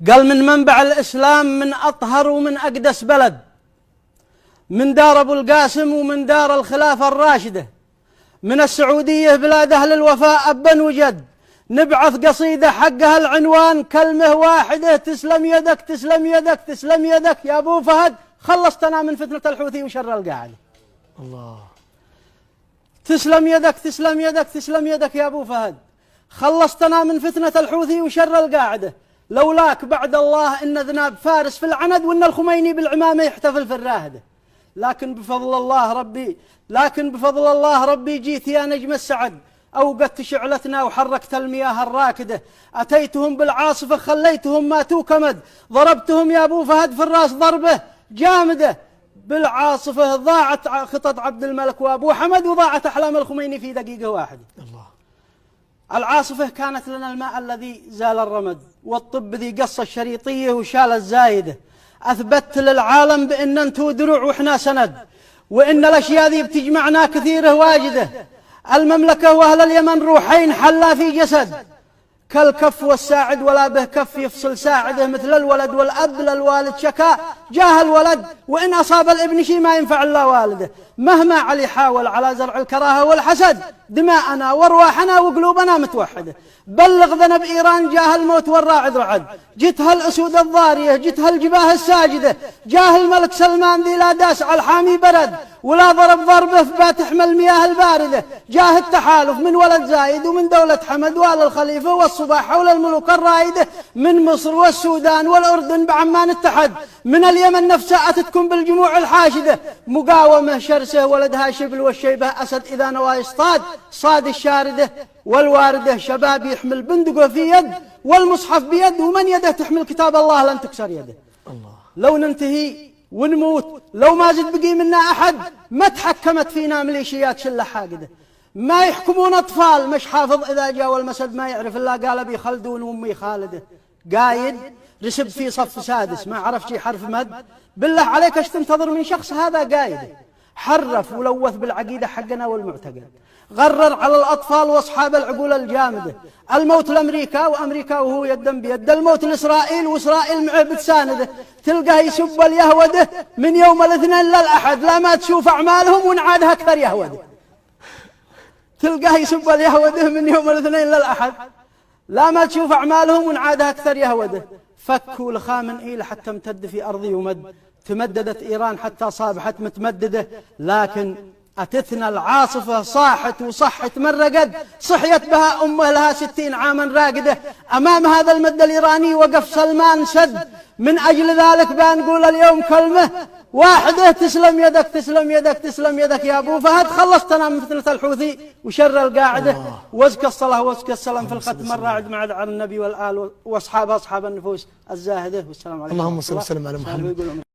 قال من منبع الإسلام، من أطهر ومن أقدس بلد، من دار أبو القاسم ومن دار الخلافة الراشدة، من السعودية بلاد أهل الوفاء أبا وجد. نبعث قصيدة حقها العنوان كلمة واحدة: تسلم يدك تسلم يدك تسلم يدك يا أبو فهد، خلصتنا من فتنة الحوثي وشر القاعدة. الله. تسلم يدك تسلم يدك تسلم يدك يا أبو فهد، خلصتنا من فتنة الحوثي وشر القاعدة. لولاك بعد الله إن ذناب فارس في العند، وإن الخميني بالعمامة يحتفل في الراهدة. لكن بفضل الله ربي جيت يا نجم السعد، أوقدت شعلتنا وحركت المياه الراكدة. أتيتهم بالعاصفة خليتهم ماتوا كمد، ضربتهم يا أبو فهد في الراس ضربة جامدة. بالعاصفة ضاعت خطط عبد الملك وأبو حمد، وضاعت أحلام الخميني في دقيقة واحدة. الله. العاصفة كانت لنا الماء الذي زال الرمد، والطب ذي قص الشريطية وشال الزايدة. أثبت للعالم بأن أنتو دروع وإحنا سند، وإن الأشياء ذي بتجمعنا كثيرة واجدة. المملكة وأهل اليمن روحين حلا في جسد، كالكف والساعد ولا به كف يفصل ساعده. مثل الولد والأب للوالد شكا جاه الولد، وإن أصاب الابن شي ما ينفع إلا والده. مهما علي حاول على زرع الكراهة والحسد، دماءنا وارواحنا وقلوبنا متوحدة. بلغ ذنب إيران جاه الموت والراعد رعد، جتها الأسود الضارية جتها الجباه الساجدة. جاه الملك سلمان ذي لا داس على الحامي برد، ولا ضرب ضربه في باتحمل المياه الباردة. جاه التحالف من ولد زايد ومن دولة حمد وآل الخليفة والصباح حول الملوك الرائدة. من مصر والسودان والأردن بعمان اتحد، من اليمن نفسها أتتكم بالجموع الحاشدة. مقاومة شرسه ولدها شبل والشيبة أسد، إذا نوى يصطاد صاد الشاردة. والواردة شباب يحمل بندقه في يد والمصحف بيد، ومن يده تحمل كتاب الله لن تكسر يده. الله. لو ننتهي ونموت، لو ما زد بقي منا أحد، ما تحكمت فينا ميليشيات شلة حاقدة. ما يحكمون أطفال مش حافظ إذا جاء والمسد ما يعرف إلا قال أبي خلدون وأمي خالدة. قايد رسب في صف سادس ما عرف شي حرف مد، بالله عليك ايش تنتظر من شخص هذا قايد؟ حرف ولوث بالعقيدة حقنا والمعتقد، غرر على الأطفال وأصحاب العقول الجامدة. الموت لأمريكا وأمريكا وهو يدا بيد، الموت لإسرائيل وإسرائيل معه بتسانده. تلقاه يسب اليهودة من يوم الاثنين للأحد، لا ما تشوف أعمالهم ونعادها أكثر يهودة. تلقاه يسب اليهودة من يوم الاثنين للأحد، لا ما تشوف أعمالهم ونعادها أكثر يهودة. فكوا لخامنئيل حتى امتد في أرضي ومد، تمددت إيران حتى صابحت متمددة. لكن أتتنا العاصفة صاحت وصحت من رقد، صحيت بها أمه لها 60 عاما راقدة. أمام هذا المد الإيراني وقف سلمان سد، من أجل ذلك بنقول اليوم كلمة واحدة: تسلم يدك تسلم يدك تسلم يدك يا أبو فهد، خلصتنا من فتنة الحوثي وشر القاعدة. وازكى الصلاة وازكى السلام في الختم الراعد مع على النبي والآل وأصحاب النفوس الزاهدة. والسلام عليكم. اللهم صل وسلم على محمد.